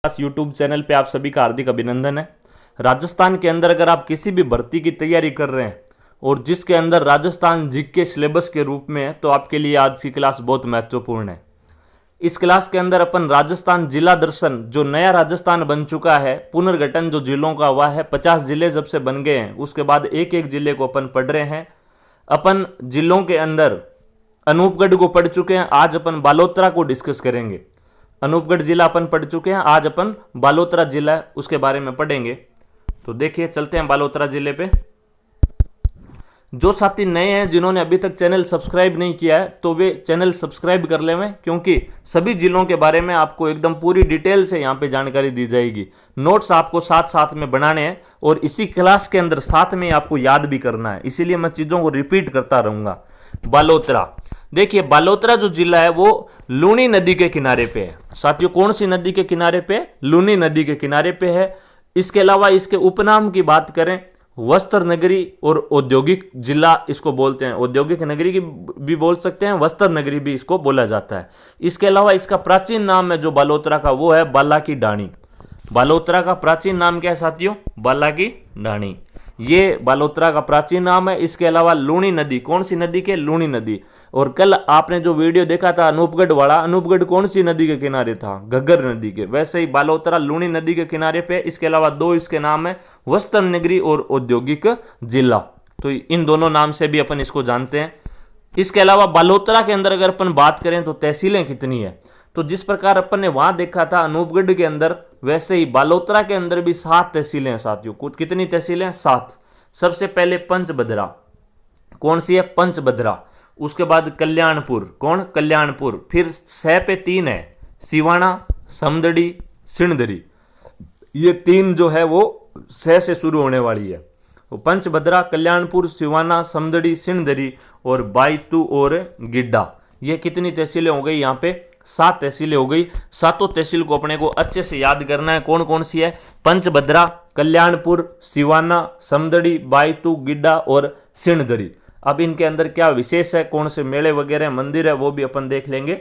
YouTube channel पे आप सभी का हार्दिक अभिनंदन है। राजस्थान के अंदर अगर आप किसी भी भर्ती की तैयारी कर रहे हैं और जिसके अंदर राजस्थान जीके सिलेबस के रूप में है तो आपके लिए आज की क्लास बहुत महत्वपूर्ण है। इस क्लास के अंदर अपन राजस्थान जिला दर्शन, जो नया राजस्थान बन चुका है, पुनर्गठन जो जिलों का हुआ है, 50 जिले जब से बन गए हैं उसके बाद एक एक जिले को अपन पढ़ रहे हैं। अपन जिलों के अंदर अनूपगढ़ को पढ़ चुके हैं, आज अपन बालोतरा को डिस्कस करेंगे। अनूपगढ़ जिला अपन पढ़ चुके हैं, आज अपन बालोतरा जिला उसके बारे में पढ़ेंगे। तो देखिए चलते हैं बालोतरा जिले पे। जो साथी नए हैं जिन्होंने अभी तक चैनल सब्सक्राइब नहीं किया है तो वे चैनल सब्सक्राइब कर लें, क्योंकि सभी जिलों के बारे में आपको एकदम पूरी डिटेल से यहाँ पे जानकारी दी जाएगी। नोट्स आपको साथ साथ में बनाने हैं और इसी क्लास के अंदर साथ में आपको याद भी करना है, इसीलिए मैं चीज़ों को रिपीट करता रहूँगा। बालोतरा, देखिए बालोतरा जो जिला है वो लूनी नदी के किनारे पे है। साथियों कौन सी नदी के किनारे पे? लूनी नदी के किनारे पे है। इसके अलावा इसके उपनाम की बात करें, वस्त्र नगरी और औद्योगिक जिला इसको बोलते हैं। औद्योगिक नगरी की भी बोल सकते हैं, वस्त्र नगरी भी इसको बोला जाता है। इसके अलावा इसका प्राचीन नाम है जो बालोतरा का, वो है बाला की ढाणी। बालोतरा का प्राचीन नाम क्या है साथियों? बाला की ढाणी, ये बालोतरा का प्राचीन नाम है। इसके अलावा लूनी नदी, कौन सी नदी के? लूनी नदी। और कल आपने जो वीडियो देखा था अनूपगढ़ वाला, अनूपगढ़ कौन सी नदी के किनारे था? घग्गर नदी के। वैसे ही बालोतरा लूनी नदी के किनारे पे। इसके अलावा दो इसके नाम है, वस्त्र नगरी और औद्योगिक जिला। तो इन दोनों नाम से भी अपन इसको जानते हैं। इसके अलावा बालोतरा के अंदर अगर अपन बात करें तो तहसीलें कितनी है, तो जिस प्रकार अपन ने वहां देखा था अनूपगढ़ के अंदर, वैसे ही बालोतरा के अंदर भी 7 तहसीलें हैं साथियों। कितनी तहसीलें? 7। सबसे पहले पंचभद्रा, कौन सी है? पंचभद्रा। उसके बाद कल्याणपुर, कौन? कल्याणपुर। फिर 6 पे 3 है, सिवाना, समदड़ी, सिणधरी। ये 3 जो है वो 6 से शुरू होने वाली है। तो पंचभद्रा, कल्याणपुर, सिवाना, समदड़ी, सिणधरी और बायतू और गिड्डा। ये कितनी तहसीलें हो गई? यहाँ पे 7 तहसीलें हो गई। सातों तहसील को अपने को अच्छे से याद करना है। कौन कौन सी है? पंचभद्रा, कल्याणपुर, सिवाना, समदड़ी, बायतू, गिड्डा और सिणधरी। अब इनके अंदर क्या विशेष है, कौन से मेले वगैरह मंदिर है, वो भी अपन देख लेंगे।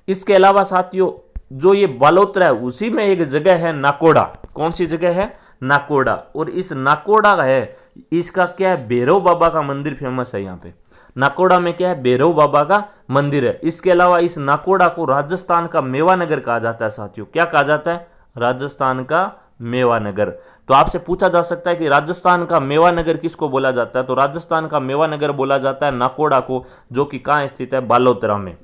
इसके अलावा साथियों जो ये बालोतरा है उसी में एक जगह है नाकोड़ा। कौन सी जगह है? नाकोड़ा। और इस नाकोड़ा है, इसका क्या है? भैरव बाबा का मंदिर फेमस है यहाँ पे। नाकोड़ा में क्या है? भैरव बाबा का मंदिर है। इसके अलावा इस नाकोड़ा को राजस्थान का मेवा नगर कहा जाता है साथियों। क्या कहा जाता है? राजस्थान का मेवा नगर। तो आपसे पूछा जा सकता है कि राजस्थान का मेवा नगर किसको बोला जाता है? तो राजस्थान का मेवा नगर बोला जाता है नाकोड़ा को, जो कि कहाँ स्थित है? बालोतरा में।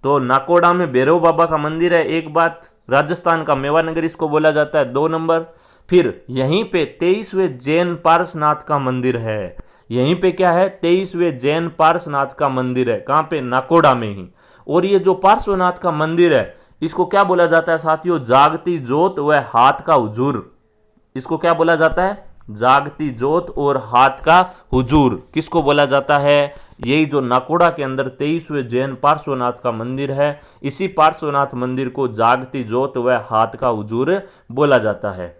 तो नाकोड़ा में भैरव बाबा का मंदिर है, एक बात। राजस्थान का मेवा नगर इसको बोला जाता है, 2 नंबर। फिर यहीं पे 23वें जैन पार्श्वनाथ का मंदिर है। यहीं पे क्या है? 23वें जैन पार्श्वनाथ का मंदिर है। कहाँ पे? नाकोड़ा में ही। और ये जो पार्श्वनाथ का मंदिर है इसको क्या बोला जाता है साथियों? जागती जोत व हाथ का हुजूर। इसको क्या बोला जाता है? जागती जोत और हाथ का हुजूर। किसको बोला जाता है? यही जो नाकोड़ा के अंदर 23वें जैन पार्श्वनाथ का मंदिर है, इसी पार्श्वनाथ मंदिर को जागती जोत व हाथ का हुजूर बोला जाता है।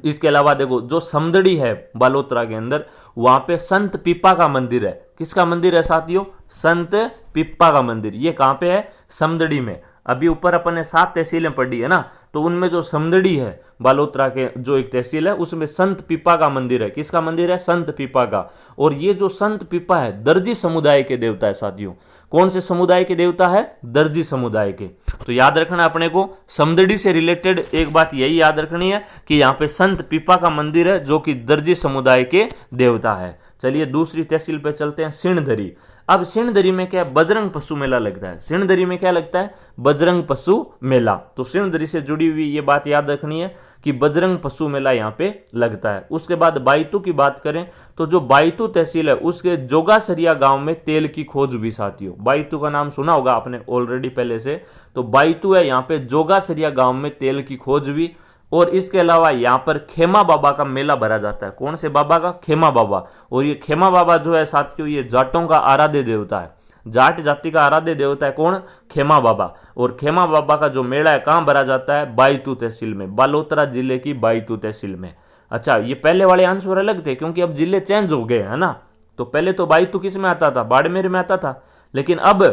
इसके अलावा देखो जो समदड़ी है बालोतरा के अंदर, वहां पे संत पिप्पा का मंदिर है। किसका मंदिर है साथियों? संत पिप्पा का मंदिर। ये कहां पे है? समदड़ी में। अभी ऊपर अपन ने 7 तहसीलें पढ़ी है ना, तो उनमें जो समदड़ी है बालोतरा के जो एक तहसील है उसमें संत पिप्पा का मंदिर है। किसका मंदिर है? संत पिप्पा का। और ये जो संत पिप्पा है दर्जी समुदाय के देवता है साथियों। कौन से समुदाय के देवता है? दर्जी समुदाय के। तो याद रखना अपने को, समदड़ी से रिलेटेड एक बात यही याद रखनी है कि यहाँ पे संत पिप्पा का मंदिर है जो कि दर्जी समुदाय के देवता है। चलिए दूसरी तहसील पे चलते हैं, सिणधरी। अब सिणधरी में क्या है? बजरंग पशु मेला लगता है। सिणधरी में क्या लगता है? बजरंग पशु मेला। तो सिणधरी से जुड़ी हुई ये बात याद रखनी है कि बजरंग पशु मेला यहाँ पे लगता है। उसके बाद बायतू की बात करें तो जो बायतू तहसील है उसके जोगासरिया गांव में तेल की खोज हुई साथियों। बायतू का नाम सुना होगा आपने ऑलरेडी पहले से। तो बायतू है, यहाँ पे जोगासरिया गांव में तेल की खोज हुई। और इसके अलावा यहाँ पर खेमा बाबा का मेला भरा जाता है। कौन से बाबा का? खेमा बाबा। और ये खेमा बाबा जो है साथियों ये जाटों का आराध्य देवता है। जाट जाति का आराध्य देवता है कौन? खेमा बाबा। और खेमा बाबा का जो मेला है कहाँ भरा जाता है? बायतू तहसील में, बालोतरा जिले की बायतू तहसील में। अच्छा, ये पहले वाले आंसर अलग थे क्योंकि अब जिले चेंज हो गए है ना। तो पहले तो बायतू किस में आता था? बाड़मेर में आता था। लेकिन अब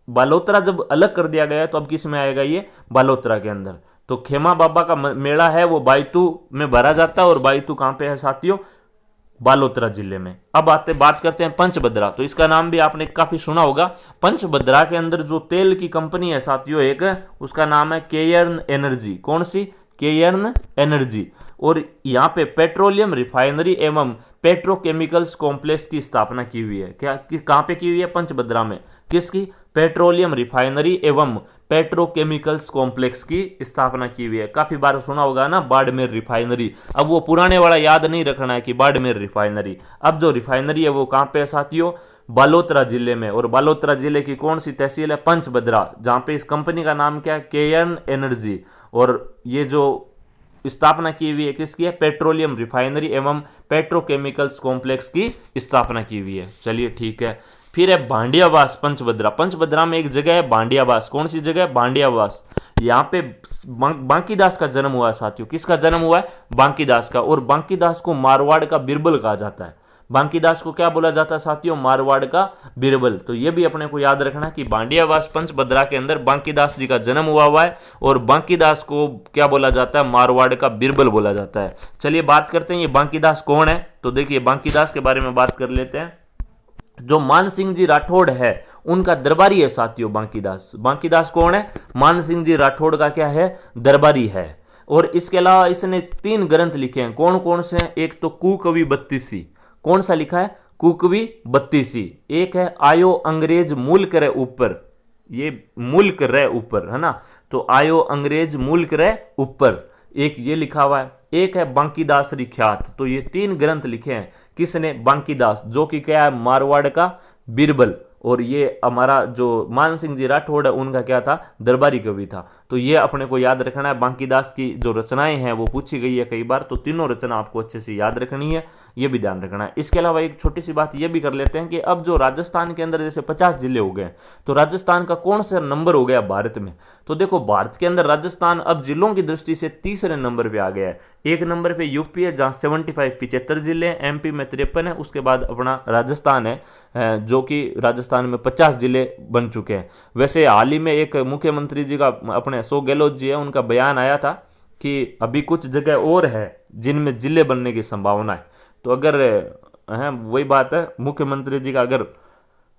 बालोतरा जब अलग कर दिया गया तो अब किस में आएगा? ये बालोतरा के अंदर। तो खेमा बाबा का मेला है वो बायतू में भरा जाता है, और बायतू कहाँ पे है साथियों, बालोतरा जिले में। अब बात करते हैं पंचभद्रा। तो इसका नाम भी आपने काफी सुना होगा। पंचभद्रा के अंदर जो तेल की कंपनी है साथियों एक, उसका नाम है केयर्न एनर्जी। कौन सी? Cairn energy. और यहाँ पे पेट्रोलियम रिफाइनरी एवं पेट्रोकेमिकल्स कॉम्प्लेक्स की स्थापना की हुई है। क्या कहाँ पे की हुई है? पंचभद्रा में। किसकी? पेट्रोलियम रिफाइनरी एवं पेट्रोकेमिकल्स कॉम्प्लेक्स की स्थापना की हुई है। काफी बार सुना होगा ना बाड़मेर रिफाइनरी। अब वो पुराने वाला याद नहीं रखना है कि बाड़मेर रिफाइनरी। अब जो रिफाइनरी है वो कहाँ पे है साथियों? बालोतरा जिले में। और बालोतरा जिले की कौन सी तहसील है? पंचभद्रा, जहाँ पे इस कंपनी का नाम क्या है? Cairn energy. और ये जो स्थापना की हुई है किसकी है? पेट्रोलियम रिफाइनरी एवं पेट्रोकेमिकल्स कॉम्प्लेक्स की स्थापना की हुई है। चलिए ठीक है। फिर है भांडियावास पंचभद्रा। पंचभद्रा में एक जगह है भांडियावास। कौन सी जगह है? भांडियावास। यहाँ पे बांकीदास का जन्म हुआ है साथियों। किसका जन्म हुआ है? बांकीदास का। और बांकीदास को मारवाड़ का बिरबल कहा जाता है। बांकीदास को क्या बोला जाता है साथियों? मारवाड़ का बिरबल। तो ये भी अपने को याद रखना कि भांडियावास पंचभद्रा के अंदर बांकीदास जी का जन्म हुआ है, और बांकीदास को क्या बोला जाता है? मारवाड़ का बिरबल बोला जाता है। चलिए बात करते हैं ये बांकीदास कौन है। तो देखिए बांकीदास के बारे में बात कर लेते हैं। जो मान सिंह जी राठौड़ है उनका दरबारी है साथियों बांकीदास। बांकीदास कौन है? मान सिंह जी राठौड़ का क्या है? दरबारी है। और इसके अलावा इसने 3 ग्रंथ लिखे हैं। कौन कौन से हैं? एक तो कुकवी बत्तीसी। कौन सा लिखा है? कुकवी बत्तीसी। एक है आयो अंग्रेज मुल्क रे ऊपर। ये मुल्क रे ऊपर है ना, तो आयो अंग्रेज मुल्क रे ऊपर, एक ये लिखा हुआ है। एक है बांकीदास ख्यात। तो ये 3 ग्रंथ लिखे हैं। किसने? बांकीदास, जो कि क्या है? मारवाड़ का बिरबल। और ये हमारा जो मान सिंह जी राठौड़ है उनका क्या था? दरबारी कवि था। तो ये अपने को याद रखना है। बांकीदास की जो रचनाएं हैं वो पूछी गई है कई बार, तो तीनों रचना आपको अच्छे से याद रखनी है, ये भी ध्यान रखना है। इसके अलावा एक छोटी सी बात ये भी कर लेते हैं कि अब जो राजस्थान के अंदर जैसे 50 जिले हो गए, तो राजस्थान का कौन सा नंबर हो गया भारत में? तो देखो भारत के अंदर राजस्थान अब जिलों की दृष्टि से तीसरे नंबर पे आ गया है। एक नंबर पे यूपी है जहां 75 जिले हैं, एमपी में 53 है, उसके बाद अपना राजस्थान है जो कि राजस्थान में 50 जिले बन चुके हैं। वैसे हाल ही में एक मुख्यमंत्री जी का, अपने अशोक गहलोत जी है, उनका बयान आया था कि अभी कुछ जगह और है जिनमें जिले बनने की संभावना है। तो अगर वही बात है, मुख्यमंत्री जी का अगर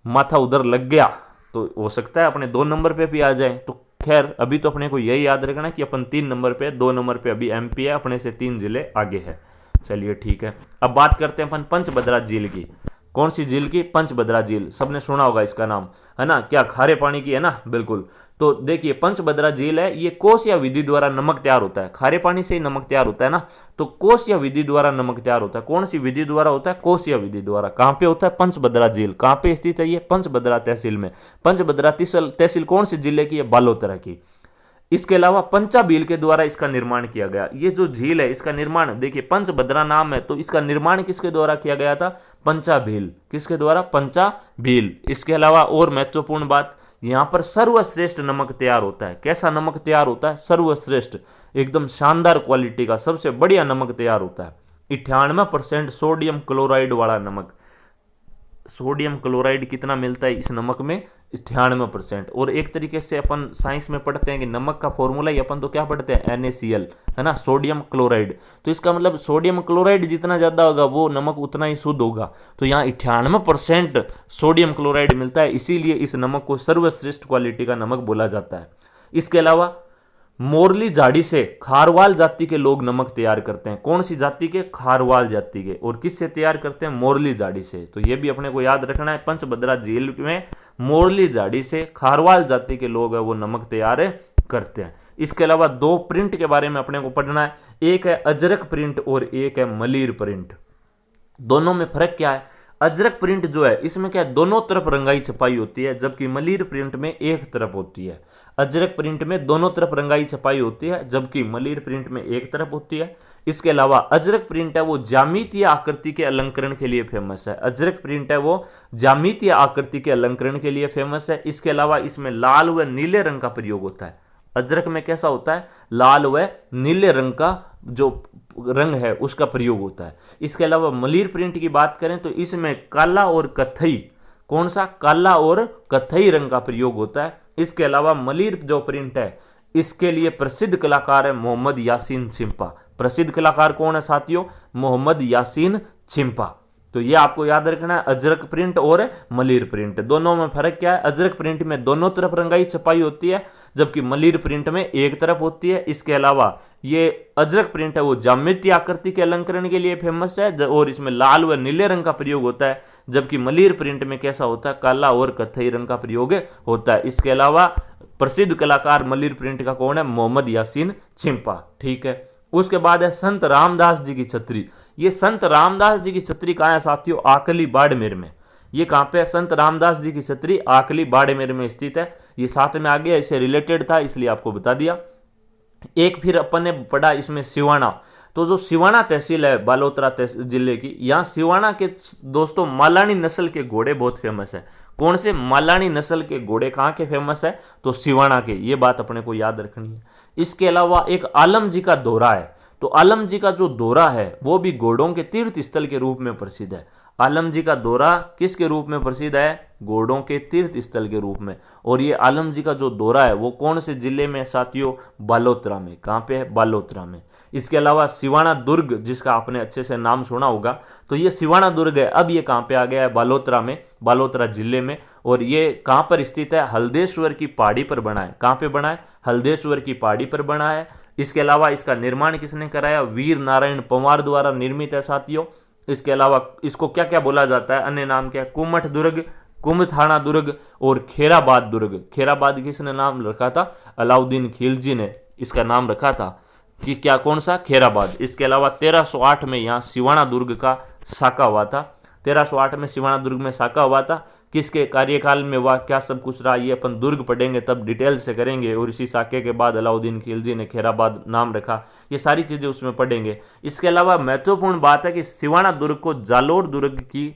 माथा उधर लग गया तो हो सकता है अपने 2 नंबर पे भी आ जाए। तो खैर अभी तो अपने को यही याद रखना है कि अपन 3 नंबर पे, 2 नंबर पे अभी एमपी है, अपने से 3 जिले आगे है। चलिए ठीक है। अब बात करते हैं अपन पंचभद्रा झील की। कौन सी झील की? पंचभद्रा झील। सबने सुना होगा इसका नाम, है ना? क्या खारे पानी की है ना? बिल्कुल। तो देखिए पंचभद्रा झील है, ये कोस या विधि द्वारा नमक तैयार होता है। खारे पानी से ही नमक तैयार होता है ना, तो कोस या विधि द्वारा नमक तैयार होता है। कौन सी विधि द्वारा होता है? कोस या विधि द्वारा। कहां पे होता है? पंचभद्रा झील। कहां पे स्थित है ये? पंचभद्रा तहसील में। पंचभद्रा तहसील कौन सी जिले की है? बालोतरा की। इसके अलावा पंचा भील के द्वारा इसका निर्माण किया गया। ये जो झील है इसका निर्माण, देखिए पंचभद्रा नाम है तो इसका निर्माण किसके द्वारा किया गया था? पंचा भील। किसके द्वारा? पंचा भील। इसके अलावा और महत्वपूर्ण बात, यहां पर सर्वश्रेष्ठ नमक तैयार होता है। कैसा नमक तैयार होता है? सर्वश्रेष्ठ, एकदम शानदार क्वालिटी का सबसे बढ़िया नमक तैयार होता है। 98% सोडियम क्लोराइड वाला नमक। सोडियम क्लोराइड कितना मिलता है इस नमक में? 98%। और एक तरीके से अपन साइंस में पढ़ते हैं कि नमक का फॉर्मूला ही अपन तो क्या पढ़ते हैं? NaCl, है ना? Sodium chloride. तो इसका मतलब सोडियम क्लोराइड जितना ज़्यादा होगा वो नमक उतना ही शुद्ध होगा। तो यहाँ 98% सोडियम क्लोराइड मिलता है, इसीलिए इस नमक को सर्वश्रेष्ठ क्वालिटी का नमक बोला जाता है। इसके अलावा मोरली झाड़ी से खारवाल जाति के लोग नमक तैयार करते हैं। कौन सी जाति के? खारवाल जाति के। और किससे तैयार करते हैं? मोरली झाड़ी से। तो ये भी अपने को याद रखना है, पंचभद्रा झील में मोरली झाड़ी से खारवाल जाति के लोग है वो नमक तैयार करते हैं। इसके अलावा 2 प्रिंट के बारे में अपने को पढ़ना है। एक है अजरक प्रिंट और एक है मलीर प्रिंट। दोनों में फर्क क्या है? अजरक प्रिंट जो है इसमें क्या है? दोनों तरफ रंगाई छपाई होती है, जबकि मलीर प्रिंट में एक तरफ होती है। अजरक प्रिंट में दोनों तरफ रंगाई छपाई होती है, जबकि मलीर प्रिंट में एक तरफ होती है। इसके अलावा अजरक प्रिंट है वो ज्यामितीय आकृति के अलंकरण के लिए फेमस है। अजरक प्रिंट है वो ज्यामितीय आकृति के अलंकरण के लिए फेमस है। इसके अलावा इसमें लाल व नीले रंग का प्रयोग होता है। अजरक में कैसा होता है? लाल व नीले रंग का जो रंग है उसका प्रयोग होता है। इसके अलावा मलीर प्रिंट की बात करें तो इसमें काला और कत्थई, कौन सा? काला और कत्थई रंग का प्रयोग होता है। इसके अलावा मलीर जो प्रिंट है इसके लिए प्रसिद्ध कलाकार है मोहम्मद यासीन चिंपा। प्रसिद्ध कलाकार कौन है साथियों? मोहम्मद यासीन चिंपा। तो ये आपको याद रखना है। अजरक प्रिंट और मलिर प्रिंट, दोनों में फर्क क्या है? अजरक प्रिंट में दोनों तरफ रंगाई छपाई होती है, जबकि मलिर प्रिंट में एक तरफ होती है। इसके अलावा ये अजरक प्रिंट है वो ज्यामितीय आकृति के अलंकरण के लिए फेमस है और इसमें लाल व नीले रंग का प्रयोग होता है, जबकि मलिर प्रिंट में कैसा होता है? काला और कत्थई रंग का प्रयोग होता है। इसके अलावा प्रसिद्ध कलाकार मलिर प्रिंट का कौन है? मोहम्मद यासीन चिंपा। ठीक है। उसके बाद है संत रामदास जी की छतरी। ये संत रामदास जी की छतरी कहाँ है साथियों? आकली बाड़मेर में। ये कहाँ पे है? संत रामदास जी की छतरी आकली बाड़मेर में स्थित है। ये साथ में आ गया, इससे रिलेटेड था इसलिए आपको बता दिया। एक फिर अपन ने पढ़ा इसमें सिवाना। तो जो सिवाना तहसील है बालोतरा जिले की, यहाँ सिवाना के दोस्तों मालानी नस्ल के घोड़े बहुत फेमस है। कौन से? मालानी नस्ल के घोड़े कहाँ के फेमस है? तो सिवाना के। ये बात अपने को याद रखनी है। इसके अलावा एक आलम जी का दौरा है। तो आलम जी का जो दौरा है वो भी घोड़ों के तीर्थ स्थल के रूप में प्रसिद्ध है। आलम जी का दौरा किसके रूप में प्रसिद्ध है? घोड़ों के तीर्थ स्थल के रूप में। और ये आलम जी का जो दौरा है वो कौन से जिले में साथियों? बालोतरा में। कहाँ पे है? बालोतरा में। इसके अलावा सिवाना दुर्ग, जिसका आपने अच्छे से नाम सुना होगा, तो ये सिवाना दुर्ग है। अब ये कहाँ पे आ गया है? बालोतरा में, बालोतरा जिले में। और ये कहाँ पर स्थित है? हल्देश्वर की पहाड़ी पर बना है। कहाँ पे बना है? हल्देश्वर की पहाड़ी पर बना है। इसके अलावा इसका निर्माण किसने कराया? वीर नारायण पंवार द्वारा निर्मित है साथियों। इसके अलावा इसको क्या क्या बोला जाता है? अन्य नाम क्या है? कुमठ दुर्ग, कुमथाना दुर्ग और खेराबाद दुर्ग। खेराबाद किसने नाम रखा था? अलाउद्दीन खिलजी ने इसका नाम रखा था कि क्या, कौन सा? खेराबाद। इसके अलावा 1308 में यहाँ सिवाना दुर्ग का साका हुआ था। 1308 में सिवाना दुर्ग में साका हुआ था। किसके कार्यकाल में हुआ, क्या सब कुछ रहा, ये अपन दुर्ग पढ़ेंगे तब डिटेल से करेंगे। और इसी साके के बाद अलाउद्दीन खिलजी ने खेराबाद नाम रखा। ये सारी चीज़ें उसमें पढ़ेंगे। इसके अलावा महत्वपूर्ण बात है कि सिवाना दुर्ग को जालोर दुर्ग की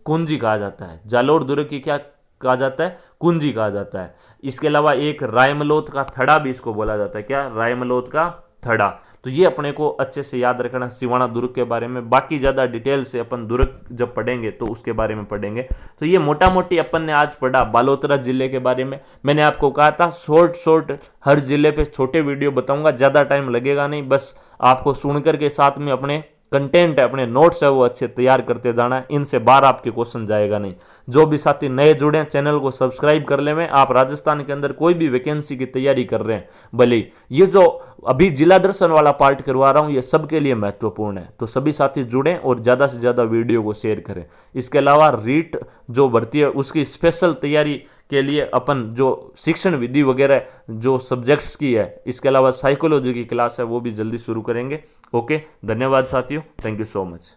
कुंजी कहा जाता है। जालोर दुर्ग की क्या कहा जाता है? कुंजी कहा जाता है। इसके अलावा एक रायमलोत का थड़ा भी इसको बोला जाता है। क्या? रायमलोत का थड़ा। तो ये अपने को अच्छे से याद रखना सिवाना दुर्ग के बारे में। बाकी ज़्यादा डिटेल से अपन दुर्ग जब पढ़ेंगे तो उसके बारे में पढ़ेंगे। तो ये मोटा मोटी अपन ने आज पढ़ा बालोतरा जिले के बारे में। मैंने आपको कहा था शॉर्ट हर जिले पे छोटे वीडियो बताऊंगा, ज़्यादा टाइम लगेगा नहीं। बस आपको सुनकर के साथ में अपने कंटेंट है, अपने नोट्स है वो अच्छे तैयार करते जाना है। इनसे बाहर आपके क्वेश्चन जाएगा नहीं। जो भी साथी नए जुड़े हैं चैनल को सब्सक्राइब कर ले में। आप राजस्थान के अंदर कोई भी वैकेंसी की तैयारी कर रहे हैं, भले ये जो अभी जिला दर्शन वाला पार्ट करवा रहा हूँ ये सबके लिए महत्वपूर्ण है। तो सभी साथी जुड़ें और ज़्यादा से ज़्यादा वीडियो को शेयर करें। इसके अलावा रीट जो भर्ती है उसकी स्पेशल तैयारी के लिए अपन जो शिक्षण विधि वगैरह जो सब्जेक्ट्स की है, इसके अलावा साइकोलॉजी की क्लास है वो भी जल्दी शुरू करेंगे। ओके, धन्यवाद साथियों, थैंक यू सो मच।